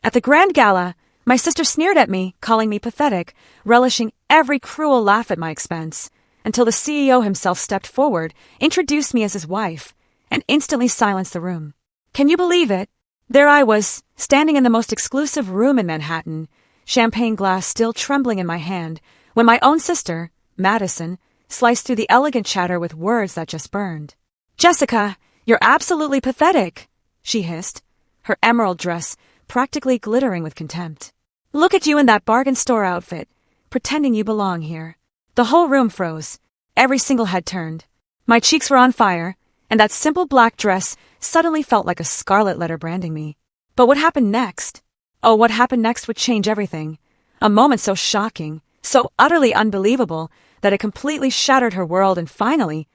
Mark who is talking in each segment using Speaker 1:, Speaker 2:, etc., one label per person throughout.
Speaker 1: At the grand gala, my sister sneered at me, calling me pathetic, relishing every cruel laugh at my expense, until the CEO himself stepped forward, introduced me as his wife, and instantly silenced the room. Can you believe it? There I was, standing in the most exclusive room in Manhattan, champagne glass still trembling in my hand, when my own sister, Madison, sliced through the elegant chatter with words that just burned. "Jessica, you're absolutely pathetic," she hissed, her emerald dress practically glittering with contempt. "Look at you in that bargain store outfit, pretending you belong here." The whole room froze. Every single head turned. My cheeks were on fire, and that simple black dress suddenly felt like a scarlet letter branding me. But what happened next? Oh, what happened next would change everything. A moment so shocking, so utterly unbelievable, that it completely shattered her world and finally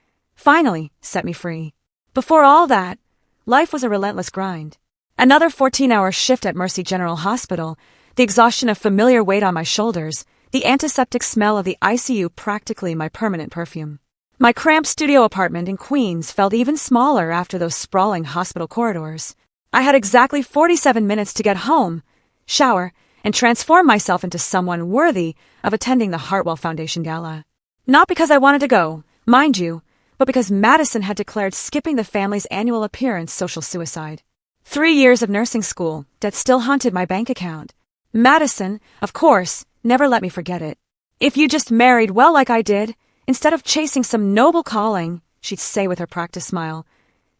Speaker 1: set me free. Before all that, life was a relentless grind. Another 14-hour shift at Mercy General Hospital, the exhaustion of familiar weight on my shoulders, the antiseptic smell of the ICU practically my permanent perfume. My cramped studio apartment in Queens felt even smaller after those sprawling hospital corridors. I had exactly 47 minutes to get home, shower, and transform myself into someone worthy of attending the Hartwell Foundation Gala. Not because I wanted to go, mind you, but because Madison had declared skipping the family's annual appearance social suicide. 3 years of nursing school that still haunted my bank account. Madison, of course, never let me forget it. "If you just married well like I did, instead of chasing some noble calling," she'd say with her practiced smile,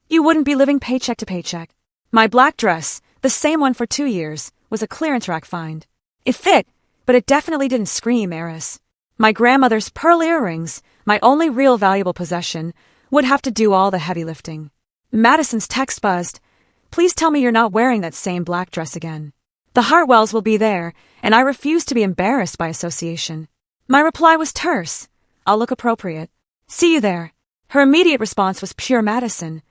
Speaker 1: "you wouldn't be living paycheck to paycheck." My black dress, the same one for 2 years, was a clearance rack find. It fit, but it definitely didn't scream heiress. My grandmother's pearl earrings, my only real valuable possession, would have to do all the heavy lifting. Madison's text buzzed, "Please tell me you're not wearing that same black dress again. The Hartwells will be there, and I refuse to be embarrassed by association." My reply was terse, "I'll look appropriate. See you there." Her immediate response was pure Madison.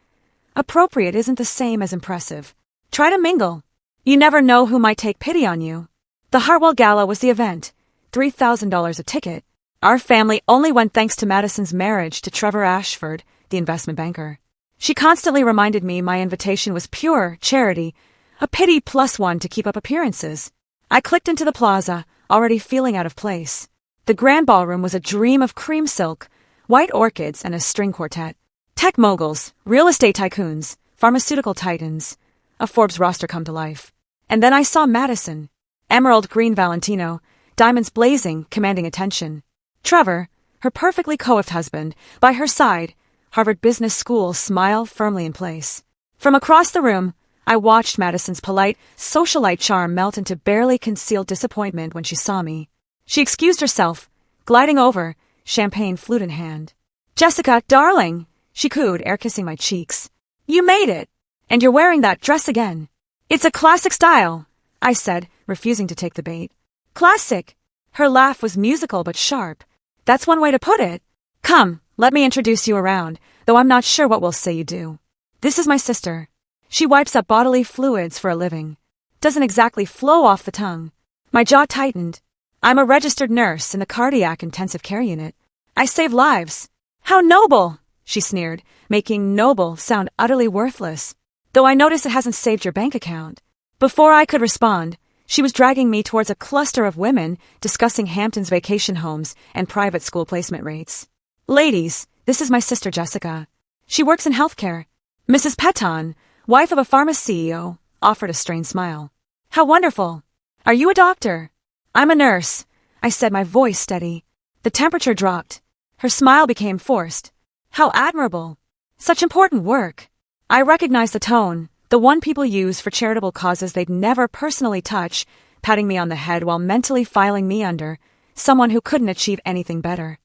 Speaker 1: "Appropriate isn't the same as impressive. Try to mingle. You never know who might take pity on you." The Hartwell Gala was the event, $3,000 a ticket. Our family only went thanks to Madison's marriage to Trevor Ashford, the investment banker. She constantly reminded me my invitation was pure charity, a pity plus one to keep up appearances. I clicked into the plaza, already feeling out of place. The grand ballroom was a dream of cream silk, white orchids, and a string quartet. Tech moguls, real estate tycoons, pharmaceutical titans, a Forbes roster come to life. And then I saw Madison. Emerald green Valentino, diamonds blazing, commanding attention. Trevor, her perfectly coiffed husband, by her side, Harvard Business School smile firmly in place. From across the room, I watched Madison's polite, socialite charm melt into barely concealed disappointment when she saw me. She excused herself, gliding over, champagne flute in hand. "Jessica, darling," she cooed, air-kissing my cheeks. "You made it! And you're wearing that dress again." "It's a classic style," I said, refusing to take the bait. "Classic." Her laugh was musical but sharp. "That's one way to put it. Come, let me introduce you around, though I'm not sure what we'll say you do. This is my sister. She wipes up bodily fluids for a living. Doesn't exactly flow off the tongue." My jaw tightened. "I'm a registered nurse in the cardiac intensive care unit. I save lives." "How noble," she sneered, making noble sound utterly worthless. "Though I notice it hasn't saved your bank account." Before I could respond, she was dragging me towards a cluster of women discussing Hampton's vacation homes and private school placement rates. "Ladies, this is my sister Jessica. She works in healthcare. Mrs. Peton, wife of a pharma CEO, offered a strained smile. How wonderful. Are you a doctor?" "I'm a nurse," I said, my voice steady. The temperature dropped. Her smile became forced. "How admirable. Such important work." I recognized the tone, the one people use for charitable causes they'd never personally touch, patting me on the head while mentally filing me under, someone who couldn't achieve anything better.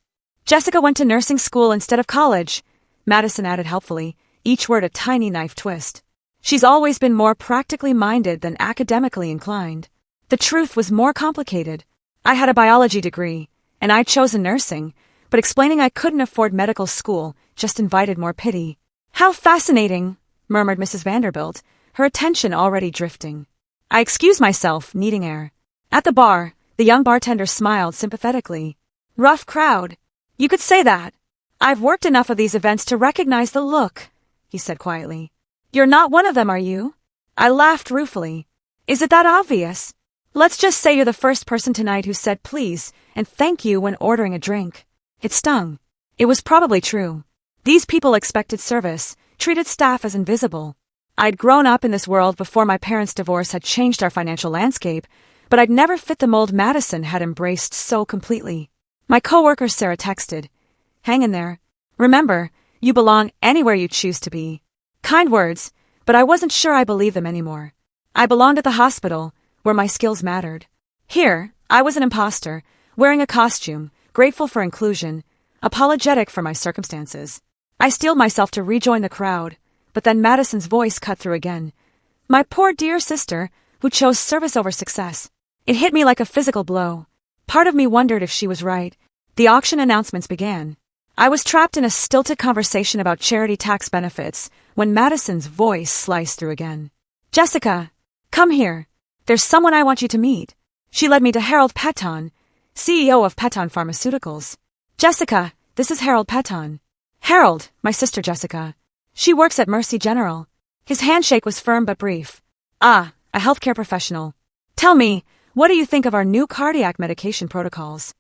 Speaker 1: "Jessica went to nursing school instead of college," Madison added helpfully, each word a tiny knife twist. "She's always been more practically minded than academically inclined." The truth was more complicated. I had a biology degree, and I'd chosen nursing, but explaining I couldn't afford medical school just invited more pity. "How fascinating," murmured Mrs. Vanderbilt, her attention already drifting. I excused myself, needing air. At the bar, the young bartender smiled sympathetically. "Rough crowd. You could say that. I've worked enough of these events to recognize the look," he said quietly. "You're not one of them, are you?" I laughed ruefully. Is it that obvious? Let's just say you're the first person tonight who said please and thank you when ordering a drink. It stung. It was probably true. These people expected service, treated staff as invisible. I'd grown up in this world before my parents' divorce had changed our financial landscape, but I'd never fit the mold Madison had embraced so completely. My coworker Sarah texted, "Hang in there. Remember, you belong anywhere you choose to be." Kind words, but I wasn't sure I believed them anymore. I belonged at the hospital, where my skills mattered. Here, I was an imposter, wearing a costume, grateful for inclusion, apologetic for my circumstances. I steeled myself to rejoin the crowd, but then Madison's voice cut through again. My poor dear sister, who chose service over success. It hit me like a physical blow. Part of me wondered if she was right. The auction announcements began. I was trapped in a stilted conversation about charity tax benefits when Madison's voice sliced through again. "Jessica, come here. There's someone I want you to meet." She led me to Harold Peton, CEO of Peton Pharmaceuticals. "Jessica, this is Harold Peton." "Harold, my sister Jessica. She works at Mercy General." His handshake was firm but brief. "Ah, a healthcare professional. Tell me, what do you think of our new cardiac medication protocols?"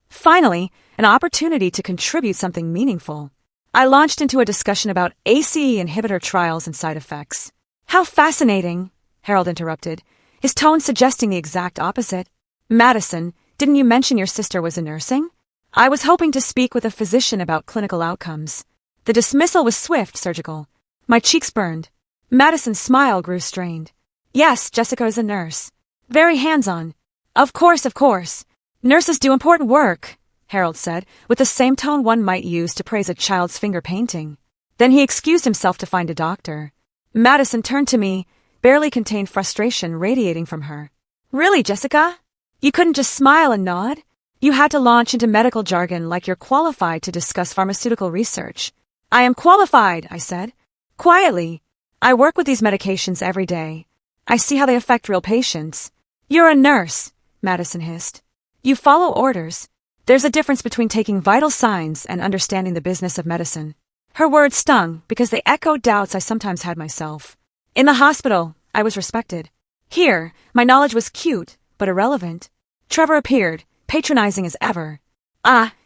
Speaker 1: Finally, an opportunity to contribute something meaningful. I launched into a discussion about ACE inhibitor trials and side effects. "How fascinating," Harold interrupted, his tone suggesting the exact opposite. "Madison, didn't you mention your sister was in nursing?" I was hoping to speak with a physician about clinical outcomes. The dismissal was swift, surgical. My cheeks burned. Madison's smile grew strained. "Yes, Jessica is a nurse. Very hands-on." Of course. "Nurses do important work," Harold said, with the same tone one might use to praise a child's finger painting. Then he excused himself to find a doctor. Madison turned to me, barely contained frustration radiating from her. "Really, Jessica? You couldn't just smile and nod? You had to launch into medical jargon like you're qualified to discuss pharmaceutical research." "I am qualified," I said. Quietly. "I work with these medications every day. I see how they affect real patients." "You're a nurse," Madison hissed. "You follow orders. There's a difference between taking vital signs and understanding the business of medicine." Her words stung because they echoed doubts I sometimes had myself. In the hospital, I was respected. Here, my knowledge was cute, but irrelevant. Trevor appeared, patronizing as ever.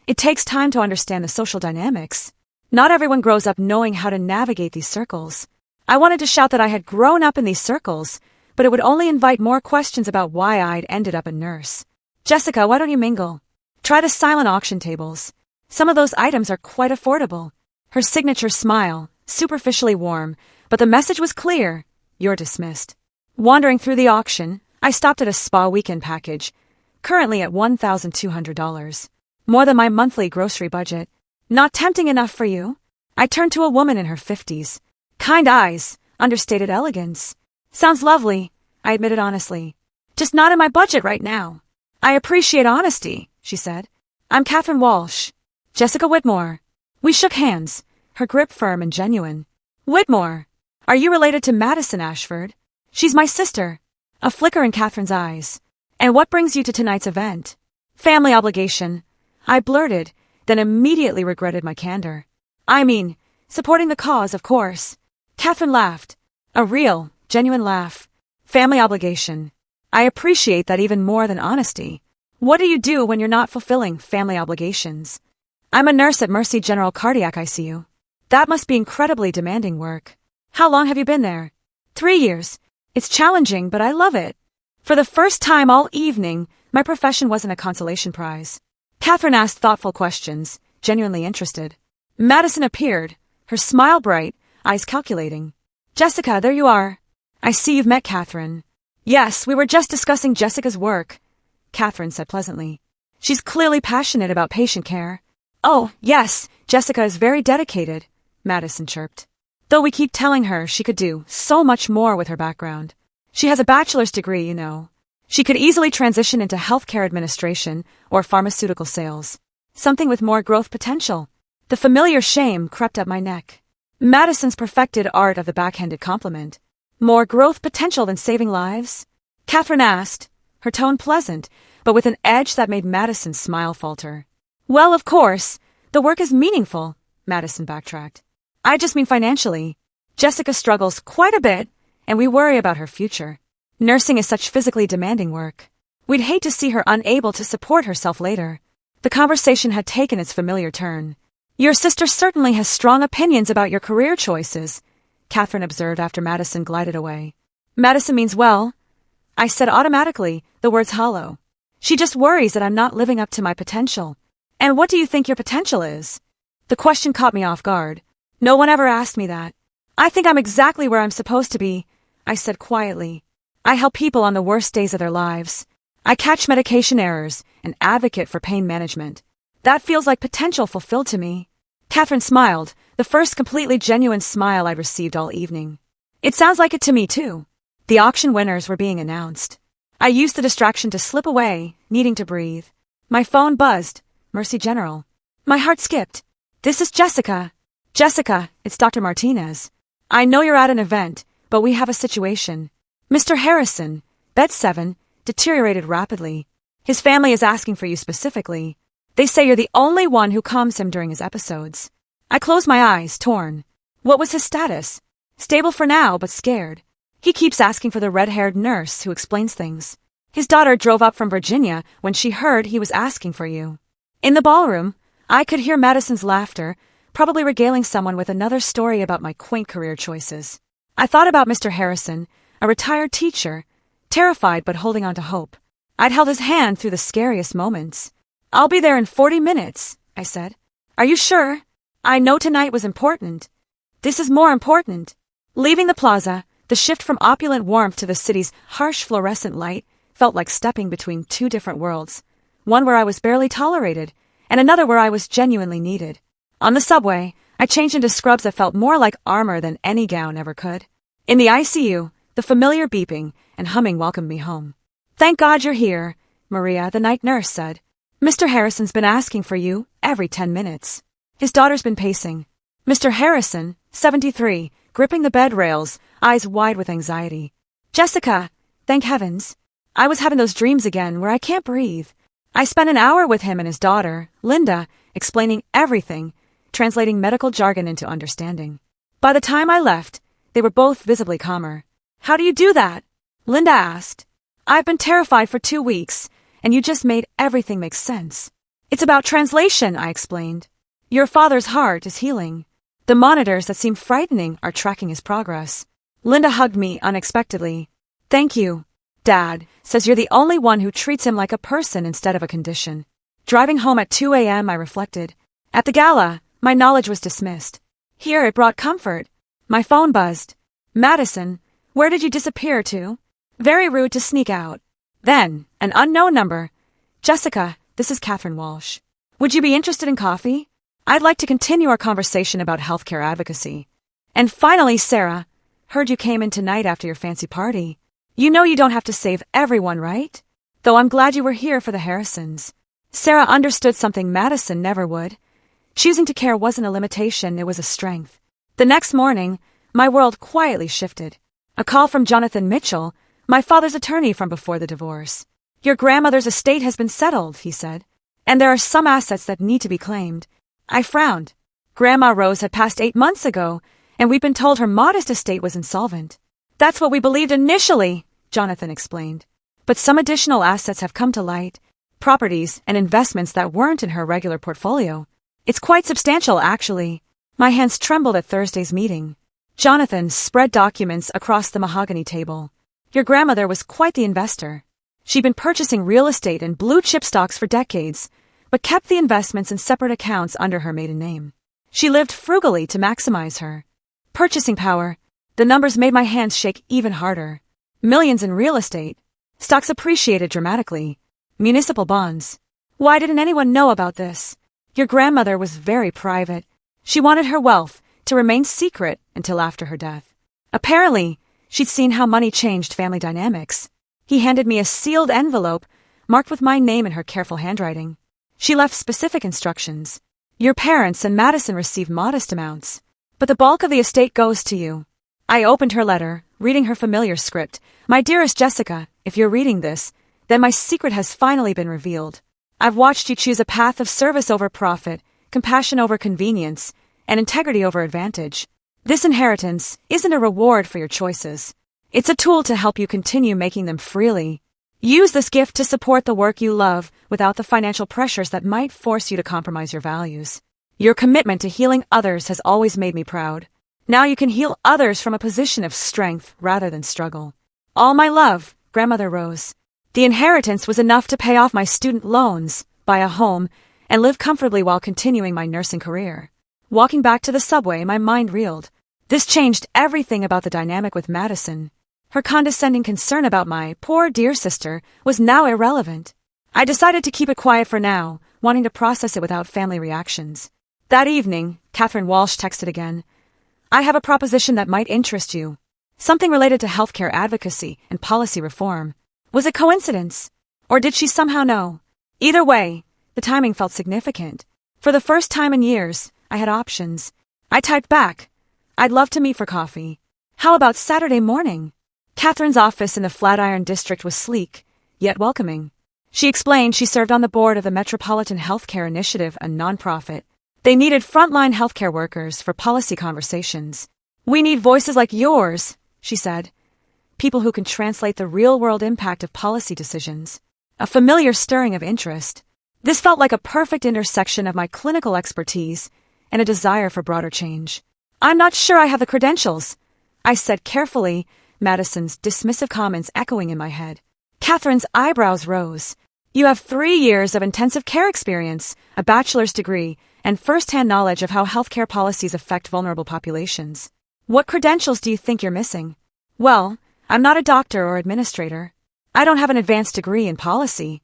Speaker 1: It takes time to understand the social dynamics. Not everyone grows up knowing how to navigate these circles. I wanted to shout that I had grown up in these circles, but it would only invite more questions about why I'd ended up a nurse. "Jessica, why don't you mingle? Try the silent auction tables. Some of those items are quite affordable." Her signature smile, superficially warm, but the message was clear. "You're dismissed." Wandering through the auction, I stopped at a spa weekend package, currently at $1,200. More than my monthly grocery budget. "Not tempting enough for you?" I turned to a woman in her 50s. Kind eyes, understated elegance. "Sounds lovely," I admitted honestly. "Just not in my budget right now." "I appreciate honesty," she said. "I'm Catherine Walsh." "Jessica Whitmore." We shook hands, her grip firm and genuine. "Whitmore, are you related to Madison Ashford?" "She's my sister." A flicker in Catherine's eyes. "And what brings you to tonight's event?" "Family obligation," I blurted, then immediately regretted my candor. "I mean, supporting the cause, of course." Catherine laughed. A real, genuine laugh. "Family obligation. I appreciate that even more than honesty. What do you do when you're not fulfilling family obligations?" "I'm a nurse at Mercy General Cardiac ICU." "That must be incredibly demanding work." "How long have you been there?" 3 years. "It's challenging, but I love it." For the first time all evening, my profession wasn't a consolation prize. Catherine asked thoughtful questions, genuinely interested. Madison appeared, her smile bright, eyes calculating. "Jessica, there you are. I see you've met Catherine." "Yes, we were just discussing Jessica's work," Catherine said pleasantly. "She's clearly passionate about patient care." "Oh, yes, Jessica is very dedicated," Madison chirped. "Though we keep telling her she could do so much more with her background. She has a bachelor's degree, you know. She could easily transition into healthcare administration or pharmaceutical sales. Something with more growth potential." The familiar shame crept up my neck. Madison's perfected art of the backhanded compliment. "More growth potential than saving lives?" Catherine asked, her tone pleasant, but with an edge that made Madison's smile falter. "Well, of course, the work is meaningful," Madison backtracked. "I just mean financially. Jessica struggles quite a bit, and we worry about her future." Nursing is such physically demanding work. We'd hate to see her unable to support herself later. The conversation had taken its familiar turn. Your sister certainly has strong opinions about your career choices, Catherine observed after Madison glided away. Madison means well, I said automatically, the words hollow. She just worries that I'm not living up to my potential. And what do you think your potential is? The question caught me off guard. No one ever asked me that. I think I'm exactly where I'm supposed to be, I said quietly. I help people on the worst days of their lives. I catch medication errors and advocate for pain management. That feels like potential fulfilled to me. Catherine smiled, the first completely genuine smile I'd received all evening. It sounds like it to me, too. The auction winners were being announced. I used the distraction to slip away, needing to breathe. My phone buzzed. Mercy General. My heart skipped. This is Jessica. Jessica, it's Dr. Martinez. I know you're at an event, but we have a situation. Mr. Harrison, bed 7, deteriorated rapidly. His family is asking for you specifically. They say you're the only one who calms him during his episodes. I closed my eyes, torn. What was his status? Stable for now, but scared. He keeps asking for the red-haired nurse who explains things. His daughter drove up from Virginia when she heard he was asking for you. In the ballroom, I could hear Madison's laughter, probably regaling someone with another story about my quaint career choices. I thought about Mr. Harrison, a retired teacher, terrified but holding on to hope. I'd held his hand through the scariest moments. I'll be there in 40 minutes, I said. Are you sure? I know tonight was important. This is more important. Leaving the plaza, the shift from opulent warmth to the city's harsh fluorescent light felt like stepping between two different worlds. One where I was barely tolerated, and another where I was genuinely needed. On the subway, I changed into scrubs that felt more like armor than any gown ever could. In the ICU, the familiar beeping and humming welcomed me home. Thank God you're here, Maria, the night nurse said. Mr. Harrison's been asking for you every 10 minutes. His daughter's been pacing. Mr. Harrison, 73, gripping the bed rails, eyes wide with anxiety. Jessica, thank heavens. I was having those dreams again where I can't breathe. I spent an hour with him and his daughter, Linda, explaining everything, translating medical jargon into understanding. By the time I left, they were both visibly calmer. How do you do that? Linda asked. I've been terrified for 2 weeks, and you just made everything make sense. It's about translation, I explained. Your father's heart is healing. The monitors that seem frightening are tracking his progress. Linda hugged me unexpectedly. Thank you. Dad says you're the only one who treats him like a person instead of a condition. Driving home at 2 a.m., I reflected. At the gala, my knowledge was dismissed. Here it brought comfort. My phone buzzed. Madison, where did you disappear to? Very rude to sneak out. Then, an unknown number. Jessica, this is Catherine Walsh. Would you be interested in coffee? I'd like to continue our conversation about healthcare advocacy. And finally, Sarah, heard you came in tonight after your fancy party. You know you don't have to save everyone, right? Though I'm glad you were here for the Harrisons. Sarah understood something Madison never would. Choosing to care wasn't a limitation, it was a strength. The next morning, my world quietly shifted. A call from Jonathan Mitchell, my father's attorney from before the divorce. Your grandmother's estate has been settled, he said. And there are some assets that need to be claimed. I frowned. Grandma Rose had passed 8 months ago, and we'd been told her modest estate was insolvent. That's what we believed initially, Jonathan explained. But some additional assets have come to light, properties and investments that weren't in her regular portfolio. It's quite substantial, actually. My hands trembled at Thursday's meeting. Jonathan spread documents across the mahogany table. Your grandmother was quite the investor. She'd been purchasing real estate and blue-chip stocks for decades, but kept the investments in separate accounts under her maiden name. She lived frugally to maximize her purchasing power. The numbers made my hands shake even harder. Millions in real estate. Stocks appreciated dramatically. Municipal bonds. Why didn't anyone know about this? Your grandmother was very private. She wanted her wealth to remain secret until after her death. Apparently, she'd seen how money changed family dynamics. He handed me a sealed envelope marked with my name in her careful handwriting. She left specific instructions. Your parents and Madison receive modest amounts, but the bulk of the estate goes to you. I opened her letter, reading her familiar script. My dearest Jessica, if you're reading this, then my secret has finally been revealed. I've watched you choose a path of service over profit, compassion over convenience, and integrity over advantage. This inheritance isn't a reward for your choices. It's a tool to help you continue making them freely. Use this gift to support the work you love without the financial pressures that might force you to compromise your values. Your commitment to healing others has always made me proud. Now you can heal others from a position of strength rather than struggle. All my love, Grandmother Rose. The inheritance was enough to pay off my student loans, buy a home, and live comfortably while continuing my nursing career. Walking back to the subway, my mind reeled. This changed everything about the dynamic with Madison. Her condescending concern about my poor dear sister was now irrelevant. I decided to keep it quiet for now, wanting to process it without family reactions. That evening, Catherine Walsh texted again. I have a proposition that might interest you. Something related to healthcare advocacy and policy reform. Was it coincidence? Or did she somehow know? Either way, the timing felt significant. For the first time in years, I had options. I typed back. I'd love to meet for coffee. How about Saturday morning? Catherine's office in the Flatiron District was sleek, yet welcoming. She explained she served on the board of the Metropolitan Healthcare Initiative, a nonprofit. They needed frontline healthcare workers for policy conversations. We need voices like yours, she said. People who can translate the real-world impact of policy decisions. A familiar stirring of interest. This felt like a perfect intersection of my clinical expertise and a desire for broader change. I'm not sure I have the credentials, I said carefully, Madison's dismissive comments echoing in my head. Catherine's eyebrows rose. You have 3 years of intensive care experience, a bachelor's degree, and first-hand knowledge of how healthcare policies affect vulnerable populations. What credentials do you think you're missing? Well, I'm not a doctor or administrator. I don't have an advanced degree in policy.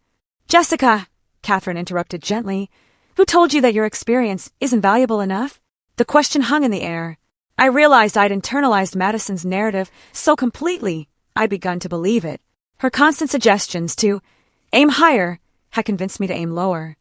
Speaker 1: Jessica, Catherine interrupted gently, who told you that your experience isn't valuable enough? The question hung in the air. I realized I'd internalized Madison's narrative so completely, I'd begun to believe it. Her constant suggestions to aim higher had convinced me to aim lower.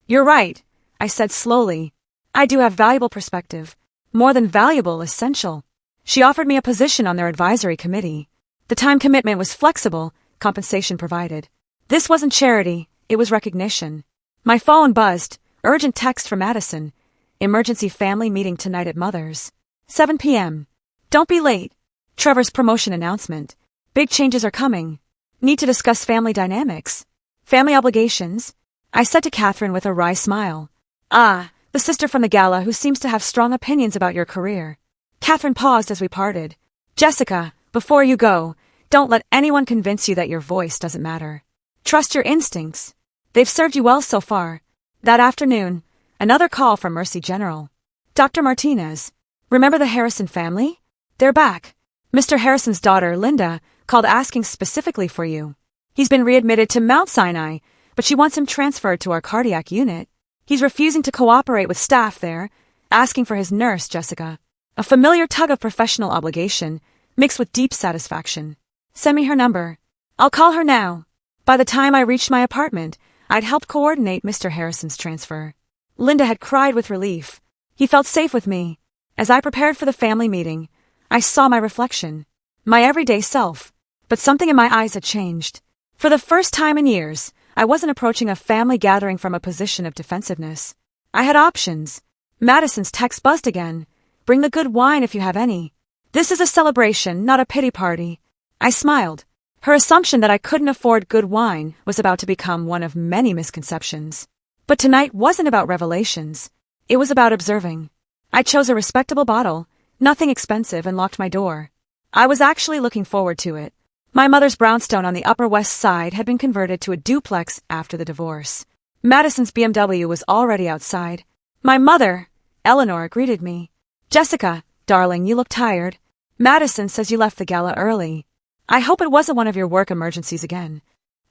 Speaker 1: You're right, I said slowly. I do have valuable perspective. More than valuable, essential. She offered me a position on their advisory committee. The time commitment was flexible, compensation provided. This wasn't charity, it was recognition. My phone buzzed, urgent text from Madison. Emergency family meeting tonight at Mother's. 7 p.m. Don't be late. Trevor's promotion announcement. Big changes are coming. Need to discuss family dynamics. Family obligations. I said to Catherine with a wry smile. Ah, the sister from the gala who seems to have strong opinions about your career. Catherine paused as we parted. Jessica, before you go, don't let anyone convince you that your voice doesn't matter. Trust your instincts. They've served you well so far. That afternoon, another call from Mercy General. Dr. Martinez. Remember the Harrison family? They're back. Mr. Harrison's daughter, Linda, called asking specifically for you. He's been readmitted to Mount Sinai, but she wants him transferred to our cardiac unit. He's refusing to cooperate with staff there, asking for his nurse, Jessica. A familiar tug of professional obligation, mixed with deep satisfaction. Send me her number. I'll call her now. By the time I reached my apartment, I'd helped coordinate Mr. Harrison's transfer. Linda had cried with relief. He felt safe with me. As I prepared for the family meeting, I saw my reflection. My everyday self. But something in my eyes had changed. For the first time in years, I wasn't approaching a family gathering from a position of defensiveness. I had options. Madison's text buzzed again. Bring the good wine if you have any. This is a celebration, not a pity party. I smiled. Her assumption that I couldn't afford good wine was about to become one of many misconceptions. But tonight wasn't about revelations. It was about observing. I chose a respectable bottle, nothing expensive, and locked my door. I was actually looking forward to it. My mother's brownstone on the Upper West Side had been converted to a duplex after the divorce. Madison's BMW was already outside. My mother, Eleanor, greeted me. Jessica, darling, you look tired. Madison says you left the gala early. I hope it wasn't one of your work emergencies again.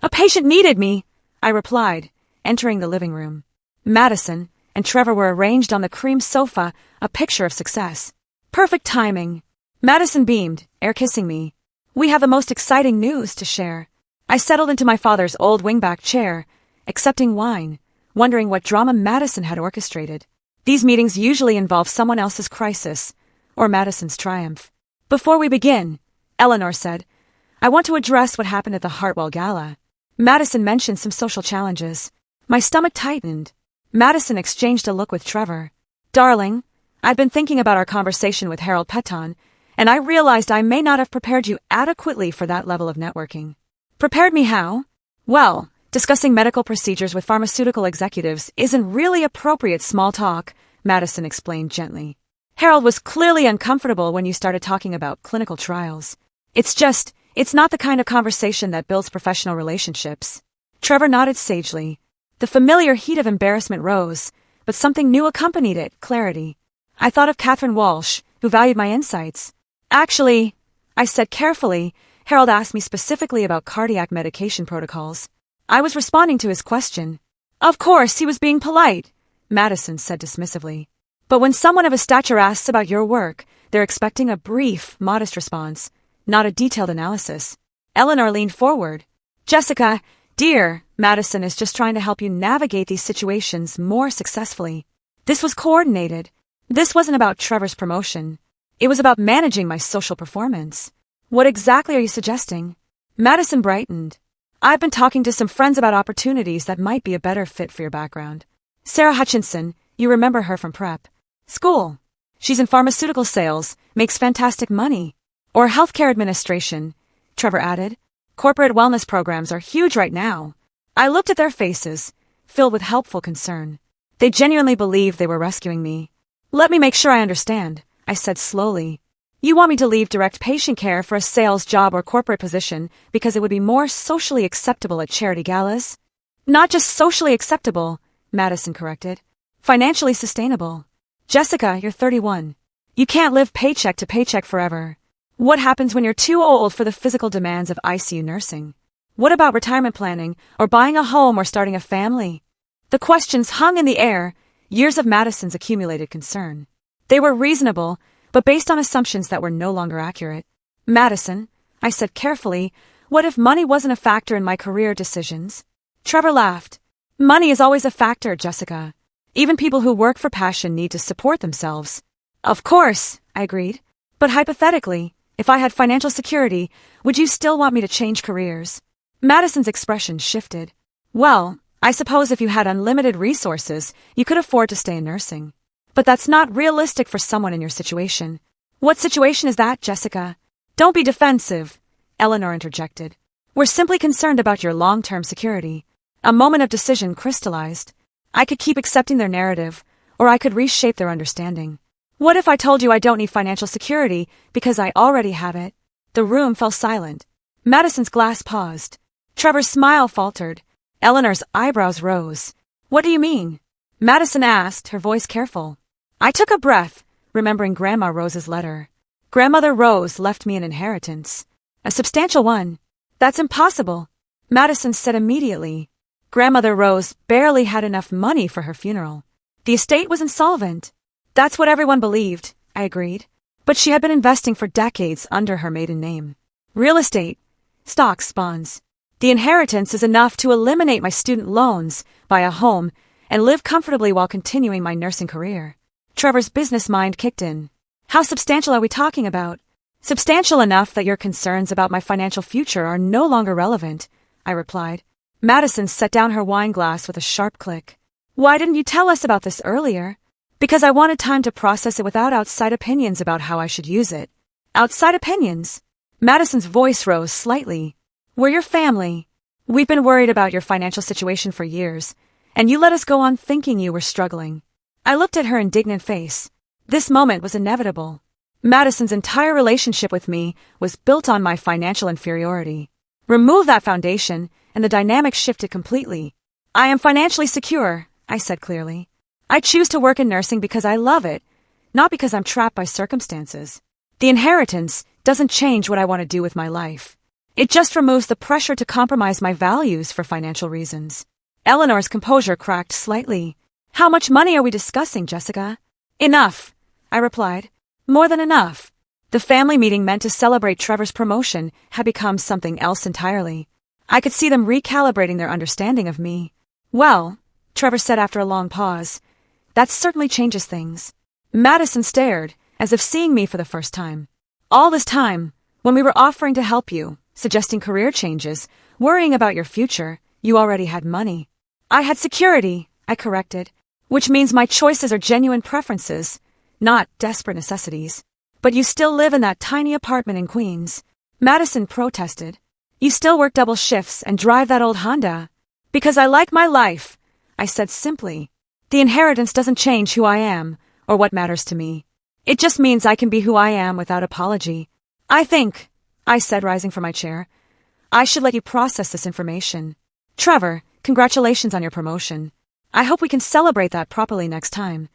Speaker 1: A patient needed me, I replied, entering the living room. Madison and Trevor were arranged on the cream sofa, a picture of success. Perfect timing. Madison beamed, air-kissing me. We have the most exciting news to share. I settled into my father's old wingback chair, accepting wine, wondering what drama Madison had orchestrated. These meetings usually involve someone else's crisis, or Madison's triumph. Before we begin, Eleanor said, I want to address what happened at the Hartwell Gala. Madison mentioned some social challenges. My stomach tightened. Madison exchanged a look with Trevor. Darling, I've been thinking about our conversation with Harold Peton, and I realized I may not have prepared you adequately for that level of networking. Prepared me how? Well, discussing medical procedures with pharmaceutical executives isn't really appropriate small talk, Madison explained gently. Harold was clearly uncomfortable when you started talking about clinical trials. It's not the kind of conversation that builds professional relationships. Trevor nodded sagely. The familiar heat of embarrassment rose, but something new accompanied it, clarity. I thought of Catherine Walsh, who valued my insights. Actually, I said carefully, Harold asked me specifically about cardiac medication protocols. I was responding to his question. Of course, he was being polite, Madison said dismissively. But when someone of his stature asks about your work, they're expecting a brief, modest response, not a detailed analysis. Eleanor leaned forward. Jessica, dear, Madison is just trying to help you navigate these situations more successfully. This was coordinated. This wasn't about Trevor's promotion. It was about managing my social performance. What exactly are you suggesting? Madison brightened. I've been talking to some friends about opportunities that might be a better fit for your background. Sarah Hutchinson, you remember her from prep school. She's in pharmaceutical sales, makes fantastic money. Or healthcare administration, Trevor added. Corporate wellness programs are huge right now. I looked at their faces, filled with helpful concern. They genuinely believed they were rescuing me. Let me make sure I understand, I said slowly. You want me to leave direct patient care for a sales job or corporate position because it would be more socially acceptable at charity galas? Not just socially acceptable, Madison corrected. Financially sustainable. Jessica, you're 31. You can't live paycheck to paycheck forever. What happens when you're too old for the physical demands of ICU nursing? What about retirement planning, or buying a home or starting a family? The questions hung in the air, years of Madison's accumulated concern. They were reasonable, but based on assumptions that were no longer accurate. Madison, I said carefully, what if money wasn't a factor in my career decisions? Trevor laughed. Money is always a factor, Jessica. Even people who work for passion need to support themselves. Of course, I agreed. But hypothetically, if I had financial security, would you still want me to change careers? Madison's expression shifted. Well, I suppose if you had unlimited resources, you could afford to stay in nursing. But that's not realistic for someone in your situation. What situation is that, Jessica? Don't be defensive, Eleanor interjected. We're simply concerned about your long-term security. A moment of decision crystallized. I could keep accepting their narrative, or I could reshape their understanding. What if I told you I don't need financial security because I already have it? The room fell silent. Madison's glass paused. Trevor's smile faltered. Eleanor's eyebrows rose. What do you mean? Madison asked, her voice careful. I took a breath, remembering Grandma Rose's letter. Grandmother Rose left me an inheritance. A substantial one. That's impossible, Madison said immediately. Grandmother Rose barely had enough money for her funeral. The estate was insolvent. That's what everyone believed, I agreed. But she had been investing for decades under her maiden name. Real estate, stocks, bonds. The inheritance is enough to eliminate my student loans, buy a home, and live comfortably while continuing my nursing career. Trevor's business mind kicked in. How substantial are we talking about? Substantial enough that your concerns about my financial future are no longer relevant, I replied. Madison set down her wine glass with a sharp click. Why didn't you tell us about this earlier? Because I wanted time to process it without outside opinions about how I should use it. Outside opinions? Madison's voice rose slightly. We're your family. We've been worried about your financial situation for years, and you let us go on thinking you were struggling. I looked at her indignant face. This moment was inevitable. Madison's entire relationship with me was built on my financial inferiority. Remove that foundation, and the dynamic shifted completely. I am financially secure, I said clearly. I choose to work in nursing because I love it, not because I'm trapped by circumstances. The inheritance doesn't change what I want to do with my life. It just removes the pressure to compromise my values for financial reasons. Eleanor's composure cracked slightly. How much money are we discussing, Jessica? Enough, I replied. More than enough. The family meeting meant to celebrate Trevor's promotion had become something else entirely. I could see them recalibrating their understanding of me. Well, Trevor said after a long pause, that certainly changes things. Madison stared, as if seeing me for the first time. All this time, when we were offering to help you, suggesting career changes, worrying about your future, you already had money. I had security, I corrected, which means my choices are genuine preferences, not desperate necessities. But you still live in that tiny apartment in Queens. Madison protested. You still work double shifts and drive that old Honda. Because I like my life, I said simply. The inheritance doesn't change who I am, or what matters to me. It just means I can be who I am without apology. I think, I said, rising from my chair, I should let you process this information. Trevor, congratulations on your promotion. I hope we can celebrate that properly next time.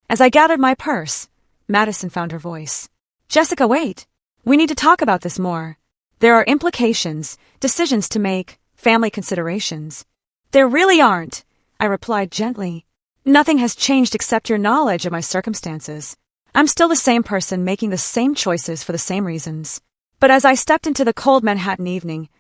Speaker 1: As I gathered my purse, Madison found her voice. Jessica, wait. We need to talk about this more. There are implications, decisions to make, family considerations. There really aren't, I replied gently. Nothing has changed except your knowledge of my circumstances. I'm still the same person making the same choices for the same reasons. But as I stepped into the cold Manhattan evening,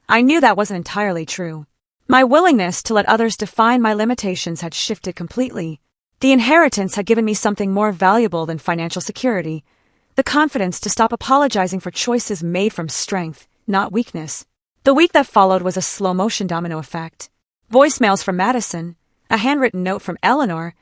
Speaker 1: I knew that wasn't entirely true. My willingness to let others define my limitations had shifted completely. The inheritance had given me something more valuable than financial security, the confidence to stop apologizing for choices made from strength, not weakness. The week that followed was a slow-motion domino effect. Voicemails from Madison, a handwritten note from Eleanor,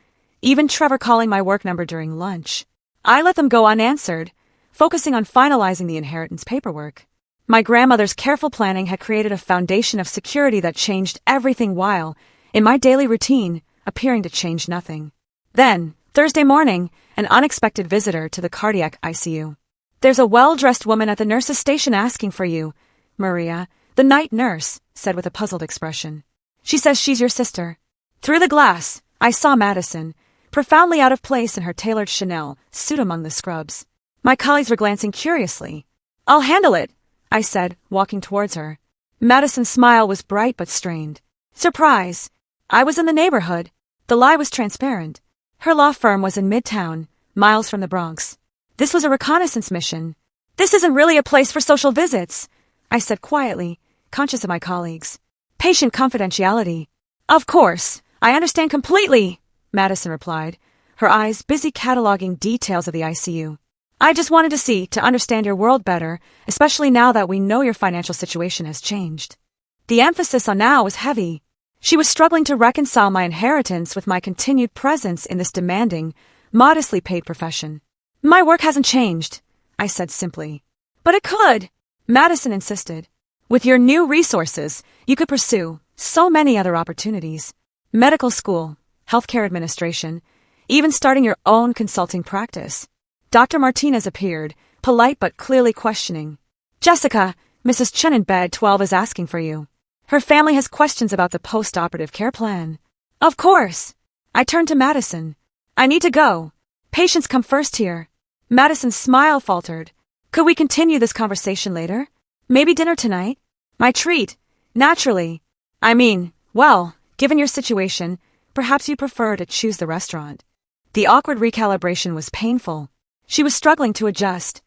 Speaker 1: even Trevor calling my work number during lunch. I let them go unanswered, focusing on finalizing the inheritance paperwork. My grandmother's careful planning had created a foundation of security that changed everything while, in my daily routine, appearing to change nothing. Then, Thursday morning, an unexpected visitor to the cardiac ICU. There's a well-dressed woman at the nurse's station asking for you, Maria, the night nurse, said with a puzzled expression. She says she's your sister. Through the glass, I saw Madison, profoundly out of place in her tailored Chanel suit among the scrubs. My colleagues were glancing curiously. I'll handle it, I said, walking towards her. Madison's smile was bright but strained. Surprise! I was in the neighborhood. The lie was transparent. Her law firm was in Midtown, miles from the Bronx. This was a reconnaissance mission. This isn't really a place for social visits, I said quietly, conscious of my colleagues. Patient confidentiality. Of course, I understand completely, Madison replied, her eyes busy cataloging details of the ICU. I just wanted to understand your world better, especially now that we know your financial situation has changed. The emphasis on now was heavy. She was struggling to reconcile my inheritance with my continued presence in this demanding, modestly paid profession. My work hasn't changed, I said simply. But it could, Madison insisted. With your new resources, you could pursue so many other opportunities. Medical school, healthcare administration, even starting your own consulting practice. Dr. Martinez appeared, polite but clearly questioning. Jessica, Mrs. Chen in bed 12 is asking for you. Her family has questions about the post-operative care plan. Of course. I turned to Madison. I need to go. Patients come first here. Madison's smile faltered. Could we continue this conversation later? Maybe dinner tonight? My treat. Naturally. Well, given your situation, perhaps you prefer to choose the restaurant. The awkward recalibration was painful. She was struggling to adjust.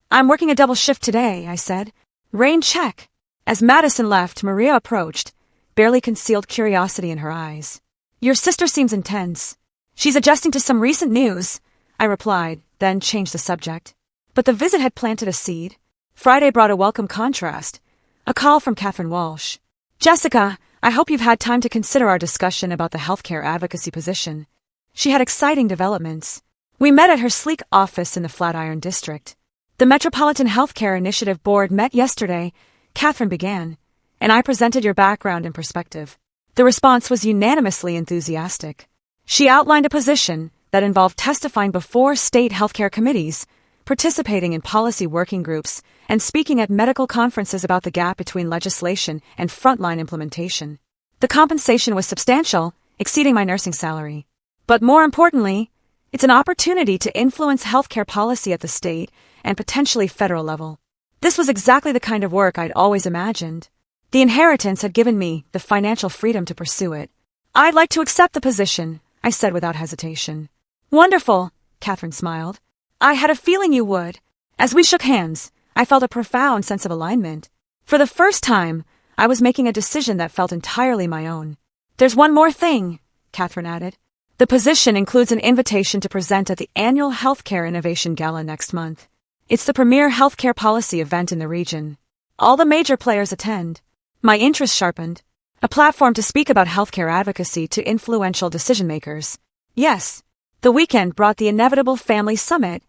Speaker 1: I'm working a double shift today, I said. Rain check. As Madison left, Maria approached, barely concealed curiosity in her eyes. Your sister seems intense. She's adjusting to some recent news, I replied, then changed the subject. But the visit had planted a seed. Friday brought a welcome contrast. A call from Catherine Walsh. Jessica, I hope you've had time to consider our discussion about the healthcare advocacy position. She had exciting developments. We met at her sleek office in the Flatiron District. The Metropolitan Healthcare Initiative Board met yesterday, Catherine began, and I presented your background and perspective. The response was unanimously enthusiastic. She outlined a position that involved testifying before state healthcare committees, participating in policy working groups, and speaking at medical conferences about the gap between legislation and frontline implementation. The compensation was substantial, exceeding my nursing salary. But more importantly, it's an opportunity to influence healthcare policy at the state and potentially federal level. This was exactly the kind of work I'd always imagined. The inheritance had given me the financial freedom to pursue it. I'd like to accept the position, I said without hesitation. Wonderful, Catherine smiled. I had a feeling you would. As we shook hands, I felt a profound sense of alignment. For the first time, I was making a decision that felt entirely my own. There's one more thing, Catherine added. The position includes an invitation to present at the annual Healthcare Innovation Gala next month. It's the premier healthcare policy event in the region. All the major players attend. My interest sharpened. A platform to speak about healthcare advocacy to influential decision-makers. Yes, the weekend brought the inevitable family summit,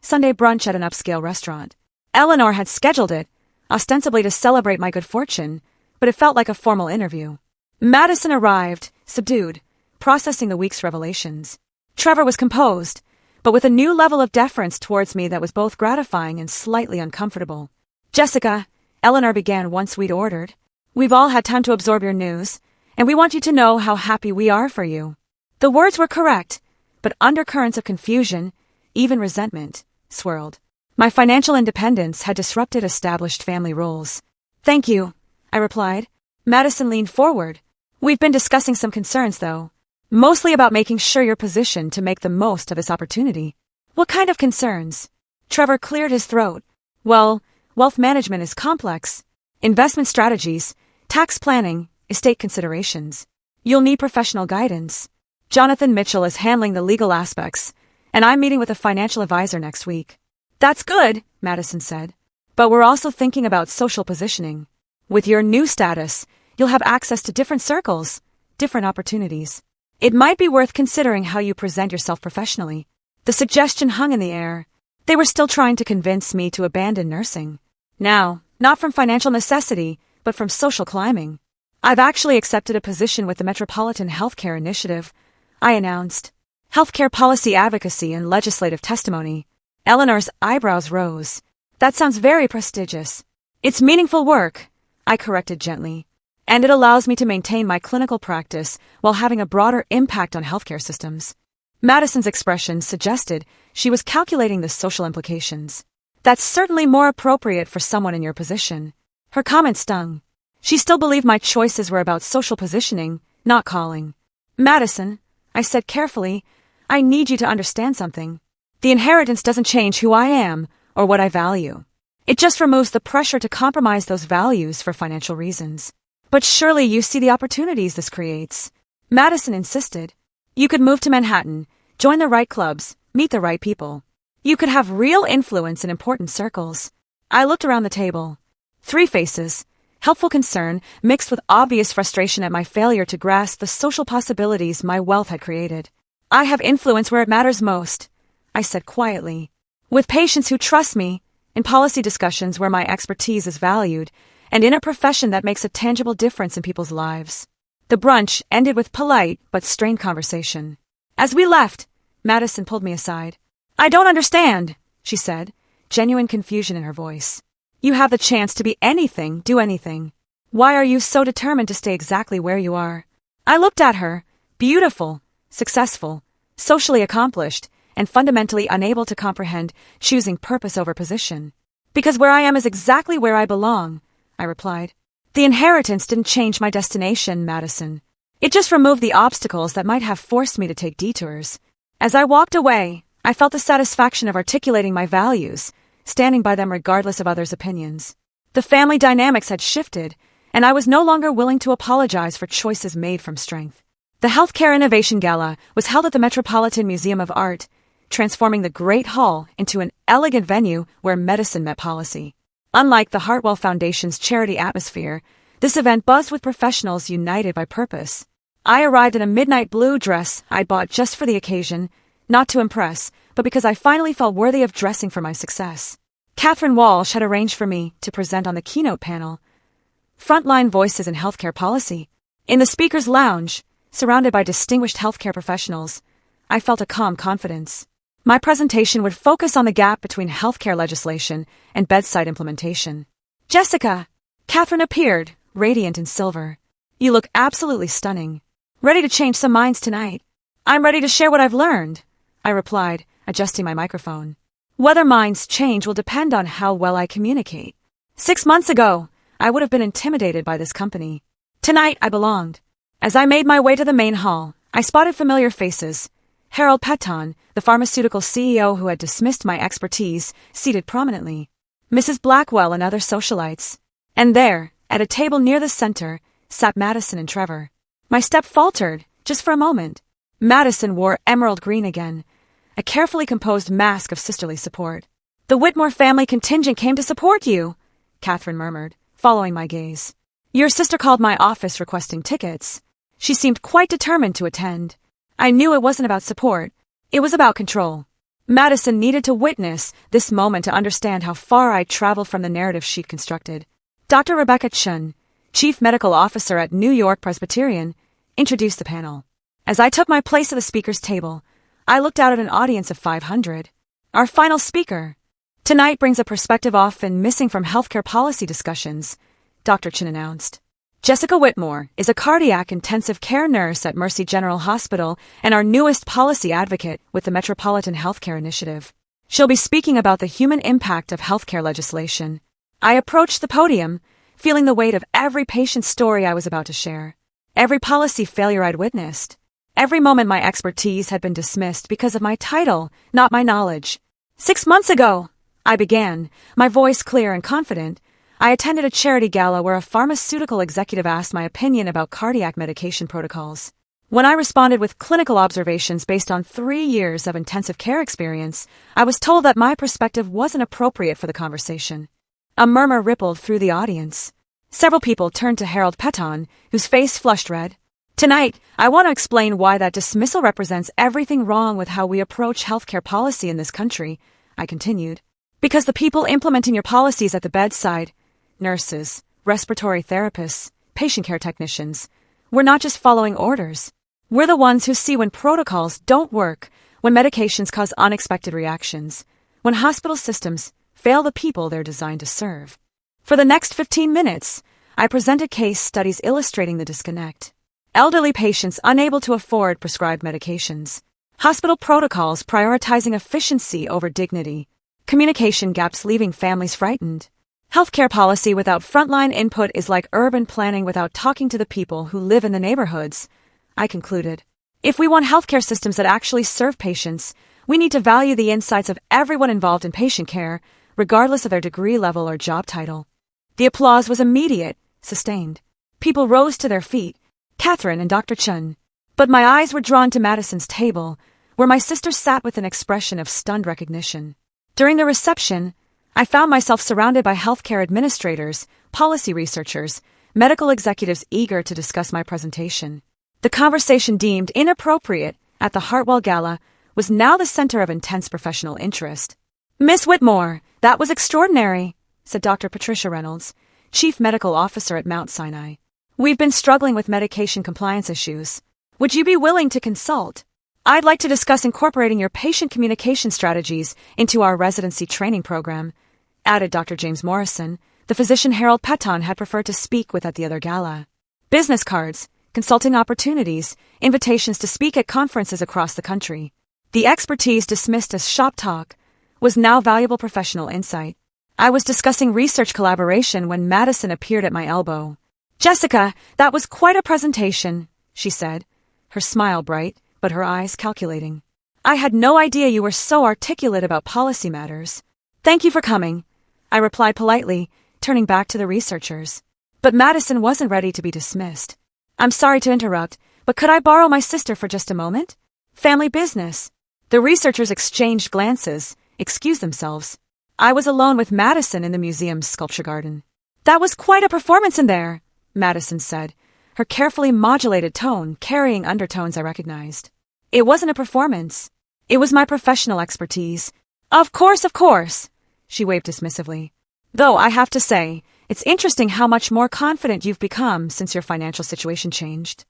Speaker 1: Sunday brunch at an upscale restaurant. Eleanor had scheduled it, ostensibly to celebrate my good fortune, but it felt like a formal interview. Madison arrived, subdued, processing the week's revelations. Trevor was composed, but with a new level of deference towards me that was both gratifying and slightly uncomfortable. Jessica, Eleanor began once we'd ordered, we've all had time to absorb your news, and we want you to know how happy we are for you. The words were correct, but undercurrents of confusion, even resentment, swirled. My financial independence had disrupted established family roles. Thank you, I replied. Madison leaned forward. We've been discussing some concerns, though. Mostly about making sure you're positioned to make the most of this opportunity. What kind of concerns? Trevor cleared his throat. Well, wealth management is complex. Investment strategies, tax planning, estate considerations. You'll need professional guidance. Jonathan Mitchell is handling the legal aspects, and I'm meeting with a financial advisor next week. That's good, Madison said. But we're also thinking about social positioning. With your new status, you'll have access to different circles, different opportunities. It might be worth considering how you present yourself professionally. The suggestion hung in the air. They were still trying to convince me to abandon nursing. Now, not from financial necessity, but from social climbing. I've actually accepted a position with the Metropolitan Healthcare Initiative, I announced. Healthcare policy advocacy and legislative testimony. Eleanor's eyebrows rose. That sounds very prestigious. It's meaningful work, I corrected gently. And it allows me to maintain my clinical practice while having a broader impact on healthcare systems. Madison's expression suggested she was calculating the social implications. That's certainly more appropriate for someone in your position. Her comment stung. She still believed my choices were about social positioning, not calling. Madison, I said carefully, I need you to understand something. The inheritance doesn't change who I am or what I value. It just removes the pressure to compromise those values for financial reasons. But surely you see the opportunities this creates. Madison insisted. You could move to Manhattan, join the right clubs, meet the right people. You could have real influence in important circles. I looked around the table. 3 faces, helpful concern mixed with obvious frustration at my failure to grasp the social possibilities my wealth had created. I have influence where it matters most, I said quietly. With patients who trust me, in policy discussions where my expertise is valued, and in a profession that makes a tangible difference in people's lives. The brunch ended with polite but strained conversation. As we left, Madison pulled me aside. I don't understand, she said, genuine confusion in her voice. You have the chance to be anything, do anything. Why are you so determined to stay exactly where you are? I looked at her, beautiful, successful, socially accomplished, and fundamentally unable to comprehend choosing purpose over position. Because where I am is exactly where I belong, I replied. The inheritance didn't change my destination, Madison. It just removed the obstacles that might have forced me to take detours. As I walked away, I felt the satisfaction of articulating my values, standing by them regardless of others' opinions. The family dynamics had shifted, and I was no longer willing to apologize for choices made from strength. The Healthcare Innovation Gala was held at the Metropolitan Museum of Art, transforming the Great Hall into an elegant venue where medicine met policy. Unlike the Hartwell Foundation's charity atmosphere, this event buzzed with professionals united by purpose. I arrived in a midnight blue dress I'd bought just for the occasion, not to impress, but because I finally felt worthy of dressing for my success. Catherine Walsh had arranged for me to present on the keynote panel, Frontline Voices in Healthcare Policy. In the speaker's lounge, surrounded by distinguished healthcare professionals, I felt a calm confidence. My presentation would focus on the gap between healthcare legislation and bedside implementation. Jessica! Catherine appeared, radiant in silver. You look absolutely stunning. Ready to change some minds tonight. I'm ready to share what I've learned, I replied, adjusting my microphone. Whether minds change will depend on how well I communicate. 6 months ago, I would have been intimidated by this company. Tonight, I belonged. As I made my way to the main hall, I spotted familiar faces. Harold Petton, the pharmaceutical CEO who had dismissed my expertise, seated prominently. Mrs. Blackwell and other socialites. And there, at a table near the center, sat Madison and Trevor. My step faltered, just for a moment. Madison wore emerald green again, a carefully composed mask of sisterly support. The Whitmore family contingent came to support you, Catherine murmured, following my gaze. Your sister called my office requesting tickets. She seemed quite determined to attend. I knew it wasn't about support. It was about control. Madison needed to witness this moment to understand how far I'd traveled from the narrative she'd constructed. Dr. Rebecca Chun, Chief Medical Officer at New York Presbyterian, introduced the panel. As I took my place at the speaker's table, I looked out at an audience of 500. Our final speaker tonight brings a perspective often missing from healthcare policy discussions, Dr. Chun announced. Jessica Whitmore is a cardiac intensive care nurse at Mercy General Hospital and our newest policy advocate with the Metropolitan Healthcare Initiative. She'll be speaking about the human impact of healthcare legislation. I approached the podium, feeling the weight of every patient's story I was about to share, every policy failure I'd witnessed, every moment my expertise had been dismissed because of my title, not my knowledge. 6 months ago, I began, my voice clear and confident. I attended a charity gala where a pharmaceutical executive asked my opinion about cardiac medication protocols. When I responded with clinical observations based on 3 years of intensive care experience, I was told that my perspective wasn't appropriate for the conversation. A murmur rippled through the audience. Several people turned to Harold Peton, whose face flushed red. Tonight, I want to explain why that dismissal represents everything wrong with how we approach healthcare policy in this country, I continued. Because the people implementing your policies at the bedside, nurses, respiratory therapists, patient care technicians, we're not just following orders. We're the ones who see when protocols don't work, when medications cause unexpected reactions, when hospital systems fail the people they're designed to serve. For the next 15 minutes, I presented case studies illustrating the disconnect. Elderly patients unable to afford prescribed medications, hospital protocols prioritizing efficiency over dignity, communication gaps leaving families frightened. Healthcare policy without frontline input is like urban planning without talking to the people who live in the neighborhoods, I concluded. If we want healthcare systems that actually serve patients, we need to value the insights of everyone involved in patient care, regardless of their degree level or job title. The applause was immediate, sustained. People rose to their feet, Catherine and Dr. Chun. But my eyes were drawn to Madison's table, where my sister sat with an expression of stunned recognition. During the reception, I found myself surrounded by healthcare administrators, policy researchers, medical executives eager to discuss my presentation. The conversation deemed inappropriate at the Hartwell Gala was now the center of intense professional interest. Miss Whitmore, that was extraordinary, said Dr. Patricia Reynolds, Chief Medical Officer at Mount Sinai. We've been struggling with medication compliance issues. Would you be willing to consult? I'd like to discuss incorporating your patient communication strategies into our residency training program, added Dr. James Morrison, the physician Harold Peton had preferred to speak with at the other gala. Business cards, consulting opportunities, invitations to speak at conferences across the country. The expertise dismissed as shop talk was now valuable professional insight. I was discussing research collaboration when Madison appeared at my elbow. Jessica, that was quite a presentation, she said, her smile bright, but her eyes calculating. I had no idea you were so articulate about policy matters. Thank you for coming, I replied politely, turning back to the researchers. But Madison wasn't ready to be dismissed. I'm sorry to interrupt, but could I borrow my sister for just a moment? Family business. The researchers exchanged glances, excused themselves. I was alone with Madison in the museum's sculpture garden. That was quite a performance in there, Madison said, her carefully modulated tone carrying undertones I recognized. It wasn't a performance. It was my professional expertise. Of course, she waved dismissively. Though I have to say, it's interesting how much more confident you've become since your financial situation changed.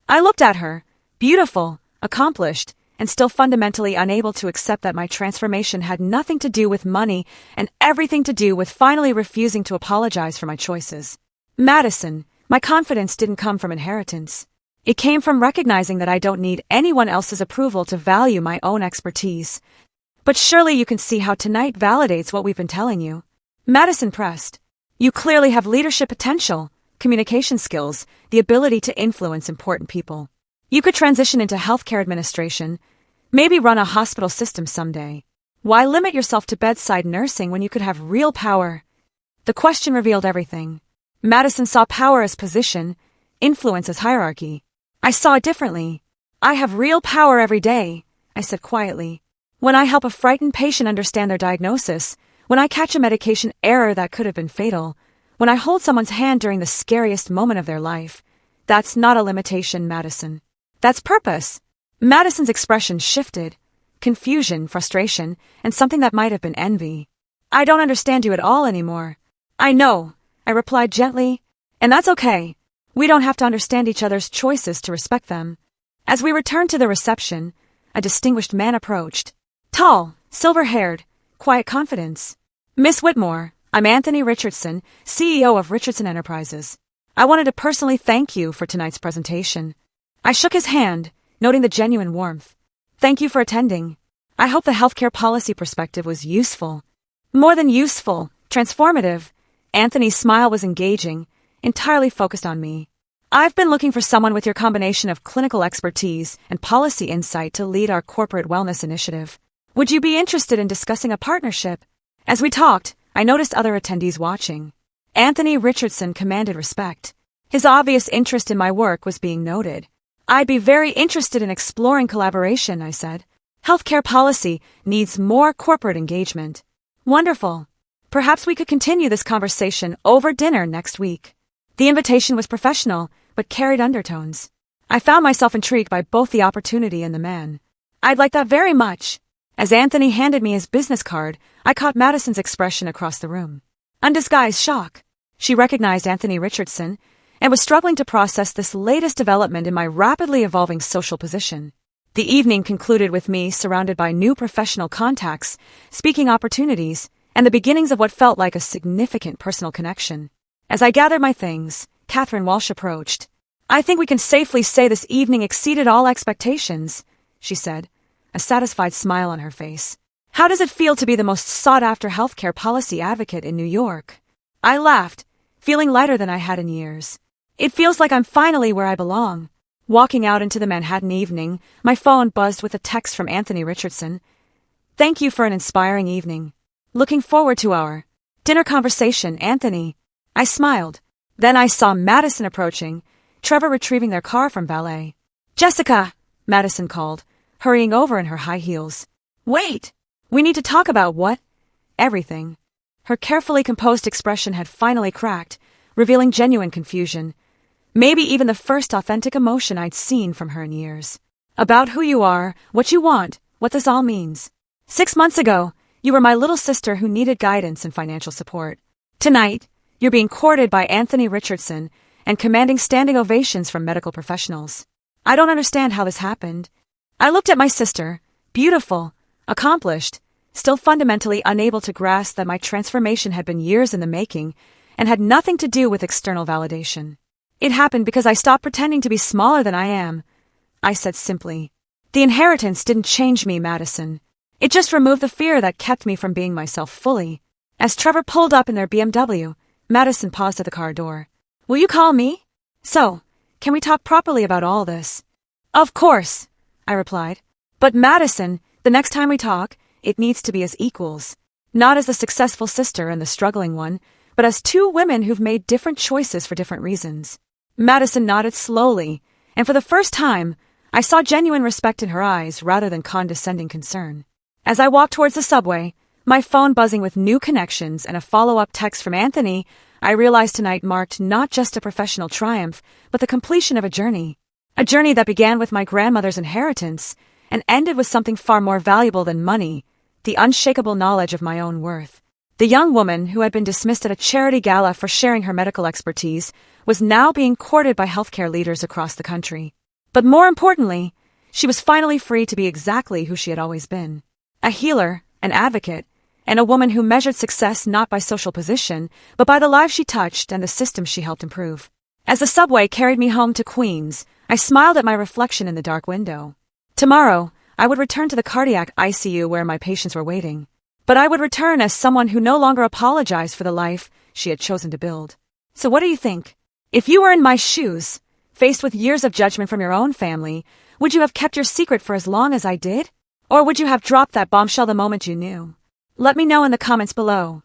Speaker 1: I looked at her, beautiful, accomplished, and still fundamentally unable to accept that my transformation had nothing to do with money and everything to do with finally refusing to apologize for my choices. Madison, my confidence didn't come from inheritance. It came from recognizing that I don't need anyone else's approval to value my own expertise. But surely you can see how tonight validates what we've been telling you. Madison pressed. You clearly have leadership potential, communication skills, the ability to influence important people. You could transition into healthcare administration, maybe run a hospital system someday. Why limit yourself to bedside nursing when you could have real power? The question revealed everything. Madison saw power as position, influence as hierarchy. I saw it differently. I have real power every day, I said quietly. When I help a frightened patient understand their diagnosis, when I catch a medication error that could have been fatal, when I hold someone's hand during the scariest moment of their life, that's not a limitation, Madison. That's purpose. Madison's expression shifted. confusion, frustration, and something that might have been envy. I don't understand you at all anymore. I know, I replied gently, and that's okay. We don't have to understand each other's choices to respect them. As we returned to the reception, a distinguished man approached. Tall, silver-haired, quiet confidence. Miss Whitmore, I'm Anthony Richardson, CEO of Richardson Enterprises. I wanted to personally thank you for tonight's presentation. I shook his hand, noting the genuine warmth. Thank you for attending. I hope the healthcare policy perspective was useful. More than useful, transformative. Anthony's smile was engaging, entirely focused on me. I've been looking for someone with your combination of clinical expertise and policy insight to lead our corporate wellness initiative. Would you be interested in discussing a partnership? As we talked, I noticed other attendees watching. Anthony Richardson commanded respect. His obvious interest in my work was being noted. I'd be very interested in exploring collaboration, I said. Healthcare policy needs more corporate engagement. Wonderful. Perhaps we could continue this conversation over dinner next week. The invitation was professional, but carried undertones. I found myself intrigued by both the opportunity and the man. I'd like that very much. As Anthony handed me his business card, I caught Madison's expression across the room. Undisguised shock. She recognized Anthony Richardson and was struggling to process this latest development in my rapidly evolving social position. The evening concluded with me surrounded by new professional contacts, speaking opportunities, and the beginnings of what felt like a significant personal connection. As I gathered my things, Catherine Walsh approached. I think we can safely say this evening exceeded all expectations, she said, a satisfied smile on her face. How does it feel to be the most sought-after healthcare policy advocate in New York? I laughed, feeling lighter than I had in years. It feels like I'm finally where I belong. Walking out into the Manhattan evening, my phone buzzed with a text from Anthony Richardson. Thank you for an inspiring evening. Looking forward to our dinner conversation, Anthony. I smiled. Then I saw Madison approaching, Trevor retrieving their car from valet. Jessica, Madison called, hurrying over in her high heels. Wait! We need to talk about what? Everything. Her carefully composed expression had finally cracked, revealing genuine confusion. Maybe even the first authentic emotion I'd seen from her in years. About who you are, what you want, what this all means. 6 months ago, you were my little sister who needed guidance and financial support. Tonight, you're being courted by Anthony Richardson and commanding standing ovations from medical professionals. I don't understand how this happened. I looked at my sister, beautiful, accomplished, still fundamentally unable to grasp that my transformation had been years in the making and had nothing to do with external validation. It happened because I stopped pretending to be smaller than I am, I said simply. The inheritance didn't change me, Madison. It just removed the fear that kept me from being myself fully. As Trevor pulled up in their BMW, Madison paused at the car door. Will you call me? So, can we talk properly about all this? Of course, I replied. But Madison, the next time we talk, it needs to be as equals. Not as the successful sister and the struggling one, but as two women who've made different choices for different reasons. Madison nodded slowly, and for the first time, I saw genuine respect in her eyes rather than condescending concern. As I walked towards the subway, my phone buzzing with new connections and a follow-up text from Anthony, I realized tonight marked not just a professional triumph, but the completion of a journey. A journey that began with my grandmother's inheritance and ended with something far more valuable than money, the unshakable knowledge of my own worth. The young woman who had been dismissed at a charity gala for sharing her medical expertise was now being courted by healthcare leaders across the country. But more importantly, she was finally free to be exactly who she had always been. A healer, an advocate, and a woman who measured success not by social position, but by the lives she touched and the systems she helped improve. As the subway carried me home to Queens, I smiled at my reflection in the dark window. Tomorrow, I would return to the cardiac ICU where my patients were waiting. But I would return as someone who no longer apologized for the life she had chosen to build. So what do you think? If you were in my shoes, faced with years of judgment from your own family, would you have kept your secret for as long as I did? Or would you have dropped that bombshell the moment you knew? Let me know in the comments below.